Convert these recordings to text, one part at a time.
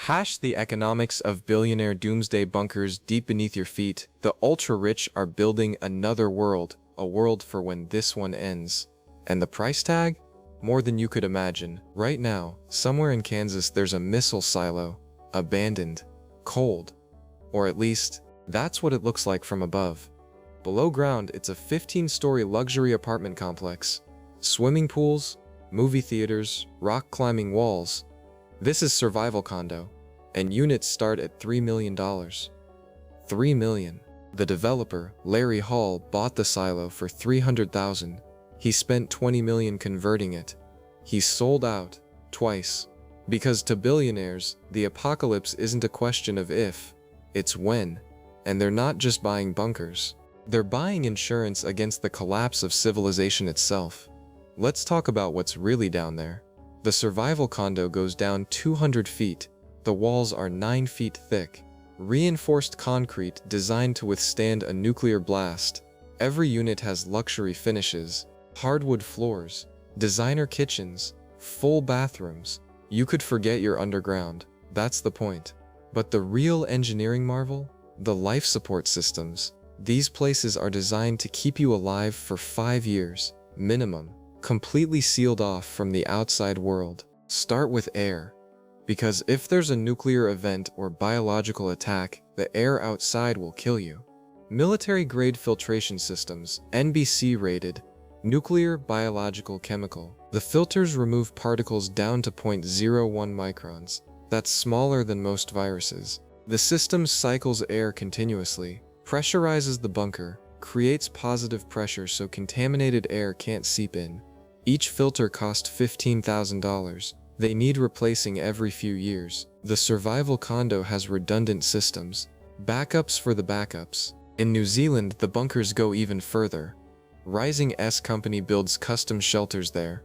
Hash the economics of billionaire doomsday bunkers deep beneath your feet. The ultra-rich are building another world, a world for when this one ends. And the price tag? More than you could imagine. Right now, somewhere in Kansas there's a missile silo, abandoned, cold. Or at least, that's what it looks like from above. Below ground, it's a 15-story luxury apartment complex. Swimming pools, movie theaters, rock climbing walls. This is Survival Condo, and units start at $3 million. $3 million. The developer, Larry Hall, bought the silo for $300,000. He spent $20 million converting it. He sold out, twice. Because to billionaires, the apocalypse isn't a question of if, it's when. And they're not just buying bunkers. They're buying insurance against the collapse of civilization itself. Let's talk about what's really down there. The Survival Condo goes down 200 feet. The walls are 9 feet thick. Reinforced concrete designed to withstand a nuclear blast. Every unit has luxury finishes, hardwood floors, designer kitchens, full bathrooms. You could forget you're underground. That's the point. But the real engineering marvel? The life support systems. These places are designed to keep you alive for 5 years, minimum. Completely sealed off from the outside world. Start with air. Because if there's a nuclear event or biological attack, the air outside will kill you. Military-grade filtration systems, NBC rated, nuclear, biological, chemical. The filters remove particles down to 0.01 microns. That's smaller than most viruses. The system cycles air continuously, pressurizes the bunker, creates positive pressure so contaminated air can't seep in. Each filter costs $15,000. They need replacing every few years. The Survival Condo has redundant systems, backups for the backups. In New Zealand, the bunkers go even further. Rising S Company builds custom shelters there.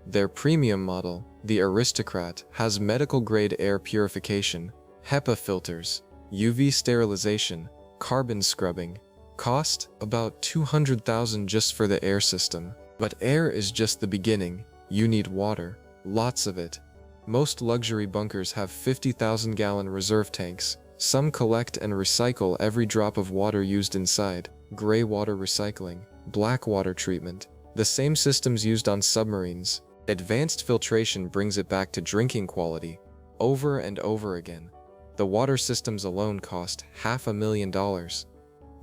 Their premium model, the Aristocrat, has medical-grade air purification, HEPA filters, UV sterilization, carbon scrubbing. Cost? About $200,000 just for the air system. But air is just the beginning. You need water. Lots of it. Most luxury bunkers have 50,000-gallon reserve tanks. Some collect and recycle every drop of water used inside. Gray water recycling, black water treatment. The same systems used on submarines. Advanced filtration brings it back to drinking quality, over and over again. The water systems alone cost $500,000.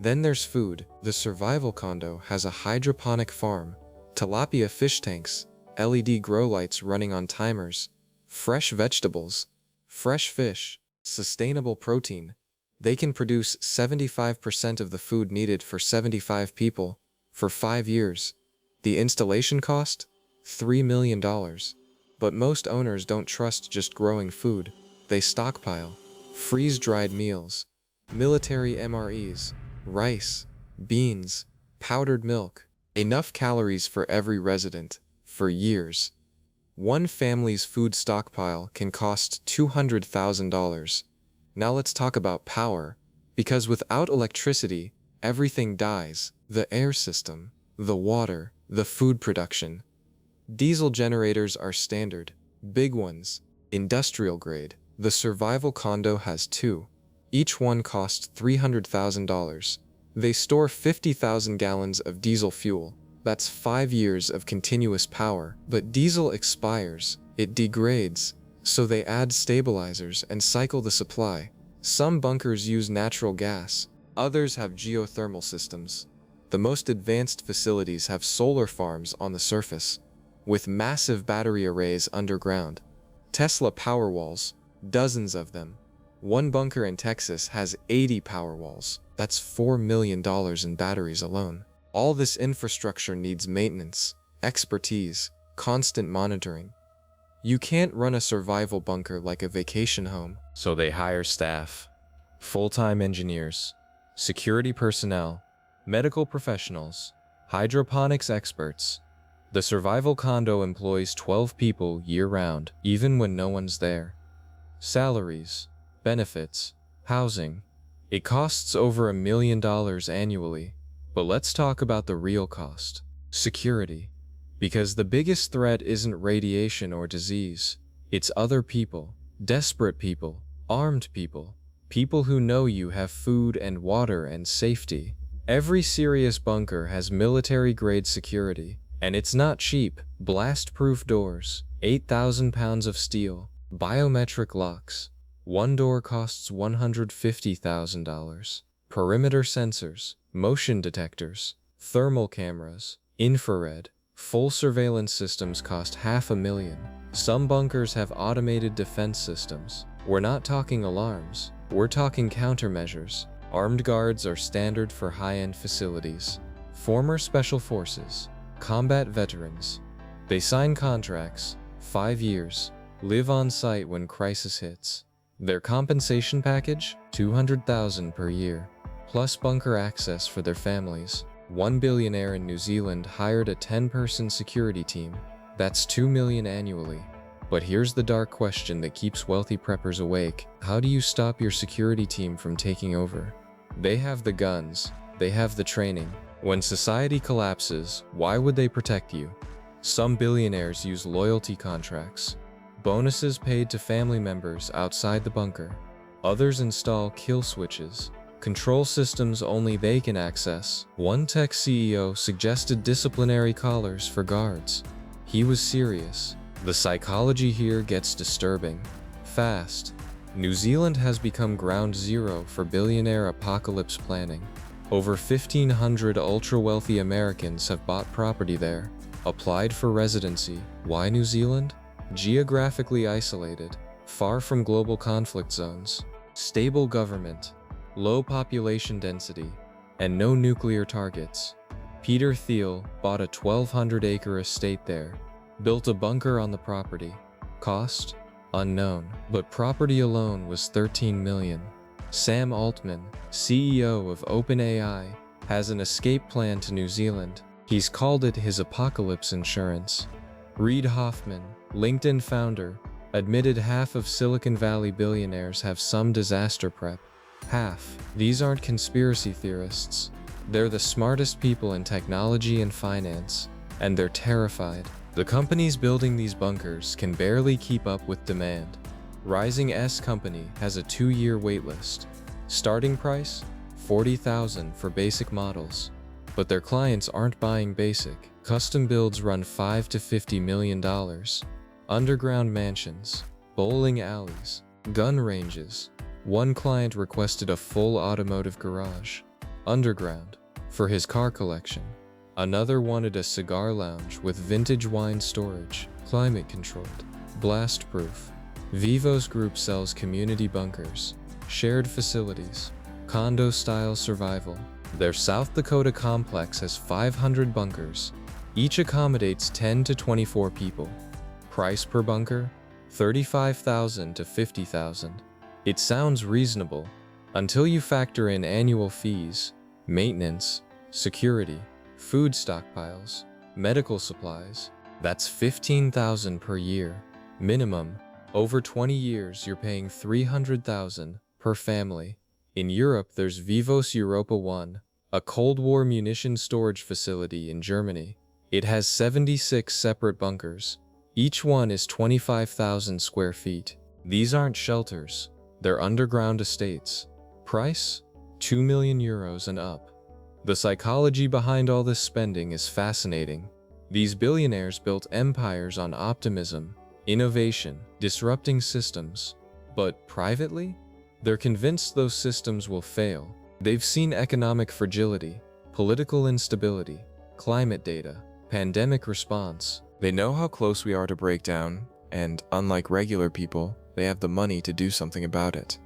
Then there's food. The Survival Condo has a hydroponic farm, tilapia fish tanks, LED grow lights running on timers, fresh vegetables, fresh fish, sustainable protein. They can produce 75% of the food needed for 75 people for 5 years. The installation cost? $3 million. But most owners don't trust just growing food. They stockpile, freeze-dried meals, military MREs, rice, beans, powdered milk. Enough calories for every resident, for years. One family's food stockpile can cost $200,000. Now let's talk about power, because without electricity, everything dies. The air system, the water, the food production. Diesel generators are standard, big ones, industrial grade. The Survival Condo has 2. Each one costs $300,000. They store 50,000 gallons of diesel fuel. That's 5 years of continuous power. But diesel expires, it degrades, so they add stabilizers and cycle the supply. Some bunkers use natural gas, others have geothermal systems. The most advanced facilities have solar farms on the surface, with massive battery arrays underground. Tesla Powerwalls, dozens of them. One bunker in Texas has 80 Powerwalls. That's $4 million in batteries alone. All this infrastructure needs maintenance, expertise, constant monitoring. You can't run a survival bunker like a vacation home. So they hire staff, full-time engineers, security personnel, medical professionals, hydroponics experts. The Survival Condo employs 12 people year-round, even when no one's there. Salaries, benefits, housing. It costs over $1 million annually. But let's talk about the real cost. Security. Because the biggest threat isn't radiation or disease. It's other people, desperate people, Armed people. People who know you have food and water and safety. Every serious bunker has military-grade security, and it's not cheap. Blast-proof doors, 8,000 pounds of steel, biometric locks. One door costs $150,000. Perimeter sensors, motion detectors, thermal cameras, infrared, full surveillance systems cost $500,000. Some bunkers have automated defense systems. We're not talking alarms, we're talking countermeasures. Armed guards are standard for high-end facilities. Former special forces, combat veterans. They sign contracts, 5 years, live on site when crisis hits. Their compensation package, $200,000 per year, plus bunker access for their families. One billionaire in New Zealand hired a 10-person security team. That's $2 million annually. But here's the dark question that keeps wealthy preppers awake. How do you stop your security team from taking over? They have the guns, they have the training. When society collapses, why would they protect you? Some billionaires use loyalty contracts, bonuses paid to family members outside the bunker. Others install kill switches, control systems only they can access. One tech CEO suggested disciplinary collars for guards. He was serious. The psychology here gets disturbing. Fast. New Zealand has become ground zero for billionaire apocalypse planning. Over 1,500 ultra-wealthy Americans have bought property there, applied for residency. Why New Zealand? Geographically isolated, far from global conflict zones, stable government, low population density, and no nuclear targets. Peter Thiel bought a 1,200-acre estate there, built a bunker on the property. Cost? Unknown, but property alone was $13 million. Sam Altman, CEO of OpenAI, has an escape plan to New Zealand. He's called it his apocalypse insurance. Reid Hoffman, LinkedIn founder, admitted half of Silicon Valley billionaires have some disaster prep. Half. These aren't conspiracy theorists. They're the smartest people in technology and finance, and they're terrified. The companies building these bunkers can barely keep up with demand. Rising S Company has a 2-year waitlist. Starting price? $40,000 for basic models. But their clients aren't buying basic. Custom builds run $5 to $50 million. Underground mansions, bowling alleys, gun ranges. One client requested a full automotive garage, underground, for his car collection. Another wanted a cigar lounge with vintage wine storage, climate-controlled, blast-proof. Vivos Group sells community bunkers, shared facilities, condo-style survival. Their South Dakota complex has 500 bunkers. Each accommodates 10 to 24 people. Price per bunker? $35,000 to $50,000. It sounds reasonable until you factor in annual fees, maintenance, security, food stockpiles, medical supplies. That's $15,000 per year. Minimum. Over 20 years, you're paying $300,000 per family. In Europe, there's Vivos Europa 1, a Cold War munition storage facility in Germany. It has 76 separate bunkers. Each one is 25,000 square feet. These aren't shelters. They're underground estates. Price? €2 million and up. The psychology behind all this spending is fascinating. These billionaires built empires on optimism, innovation, disrupting systems. But privately? They're convinced those systems will fail. They've seen economic fragility, political instability, climate data, pandemic response. They know how close we are to breakdown, and unlike regular people, they have the money to do something about it.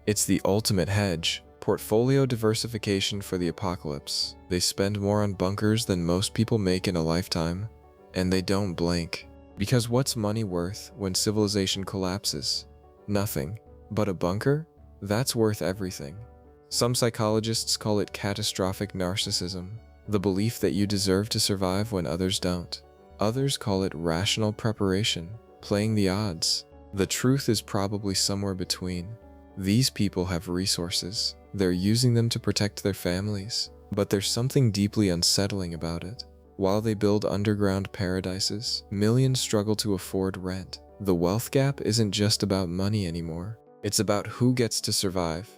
It's the ultimate hedge. Portfolio diversification for the apocalypse. They spend more on bunkers than most people make in a lifetime, and they don't blink. Because what's money worth when civilization collapses? Nothing. But a bunker? That's worth everything. Some psychologists call it catastrophic narcissism, the belief that you deserve to survive when others don't. Others call it rational preparation, playing the odds. The truth is probably somewhere between. These people have resources. They're using them to protect their families. But there's something deeply unsettling about it. While they build underground paradises, millions struggle to afford rent. The wealth gap isn't just about money anymore. It's about who gets to survive.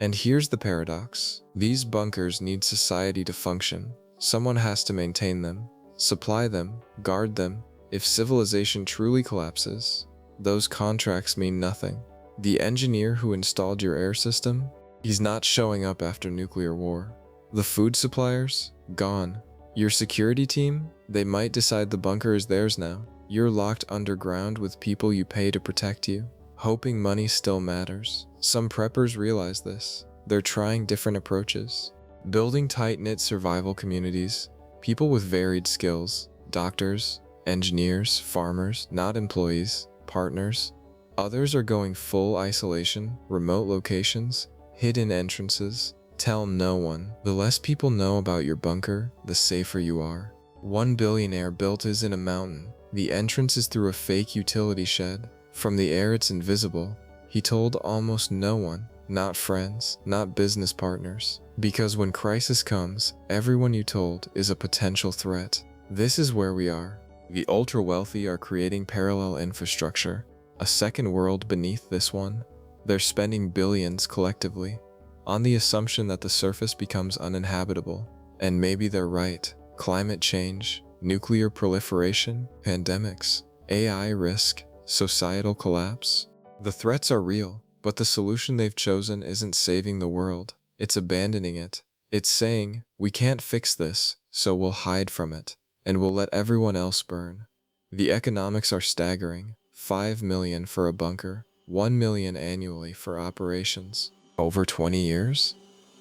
And here's the paradox. These bunkers need society to function. Someone has to maintain them, supply them, guard them. If civilization truly collapses, those contracts mean nothing. The engineer who installed your air system, he's not showing up after nuclear war. The food suppliers, gone. Your security team, they might decide the bunker is theirs now. You're locked underground with people you pay to protect you, hoping money still matters. Some preppers realize this. They're trying different approaches. Building tight-knit survival communities, people with varied skills, doctors, engineers, farmers, not employees, partners. Others are going full isolation, remote locations, hidden entrances. Tell no one. The less people know about your bunker, the safer you are. One billionaire built his in a mountain. The entrance is through a fake utility shed. From the air it's invisible. He told almost no one, not friends, not business partners. Because when crisis comes, everyone you told is a potential threat. This is where we are. The ultra-wealthy are creating parallel infrastructure, a second world beneath this one. They're spending billions collectively, on the assumption that the surface becomes uninhabitable. And maybe they're right. Climate change, nuclear proliferation, pandemics, AI risk, societal collapse. The threats are real, but the solution they've chosen isn't saving the world. It's abandoning it. It's saying, we can't fix this, so we'll hide from it, and we'll let everyone else burn. The economics are staggering. 5 million for a bunker, 1 million annually for operations. Over 20 years?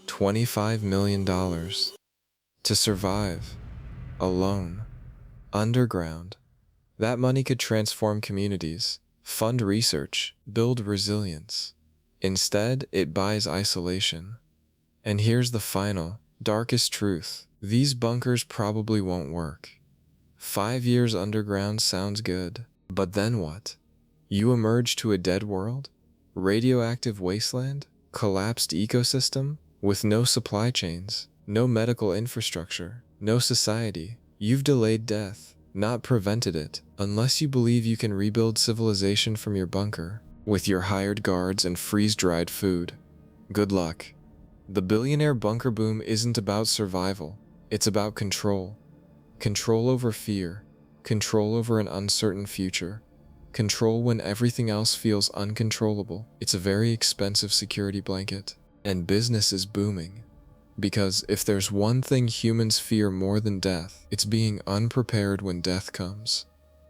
$25 million. To survive. Alone. Underground. That money could transform communities, fund research, build resilience. Instead, it buys isolation. And here's the final, darkest truth. These bunkers probably won't work. 5 years underground sounds good. But then what? You emerge to a dead world? Radioactive wasteland? Collapsed ecosystem? With no supply chains, no medical infrastructure, no society. You've delayed death, not prevented it, unless you believe you can rebuild civilization from your bunker, with your hired guards and freeze-dried food. Good luck. The billionaire bunker boom isn't about survival, it's about control. Control over fear, control over an uncertain future, control when everything else feels uncontrollable. It's a very expensive security blanket, and business is booming. Because if there's one thing humans fear more than death, it's being unprepared when death comes.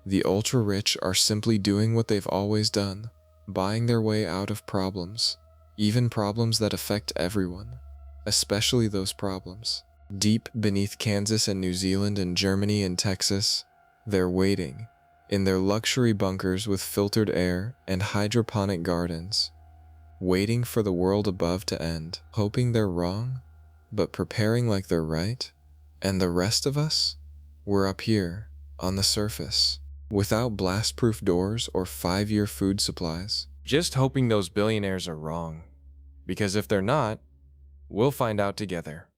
The ultra-rich are simply doing what they've always done, buying their way out of problems, even problems that affect everyone, especially those problems. Deep beneath Kansas and New Zealand and Germany and Texas, they're waiting, in their luxury bunkers with filtered air and hydroponic gardens, waiting for the world above to end, hoping they're wrong, but preparing like they're right. And the rest of us? We're up here, on the surface, without blast-proof doors or 5-year food supplies. Just hoping those billionaires are wrong. Because if they're not, we'll find out together.